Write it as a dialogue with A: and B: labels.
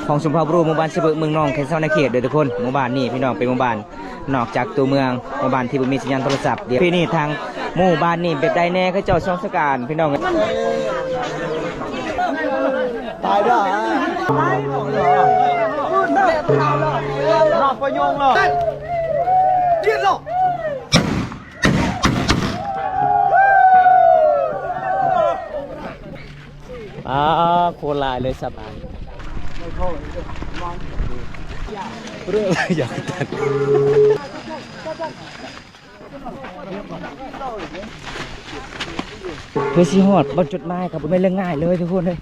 A: ของชุมพรบรูหมู่บ้านเสบึกเมืองนองแค่เท่าในเขตเด้อทุกคนหมู่บ้านนี่พี่น้องเป็นหมู่บ้านนอกจากตัวเมืองหมู่บ้านที่บ่มีสัญญาณโทรศัพท์เดี๋ยวพี่นี่ทางหมู่บ้านนี่แบบใดแน่ก็เจ้าช่องสการพี่น้อง
B: ตายด้วยรอบประโยงหรอเย็นหรอโคลายเลยสบายเรื่องอะไรอยากตัด
A: เพื่อสิฮอดบนจุดหมายครับบ่แม่นเรื่องง่ายเลยทุกคนเลย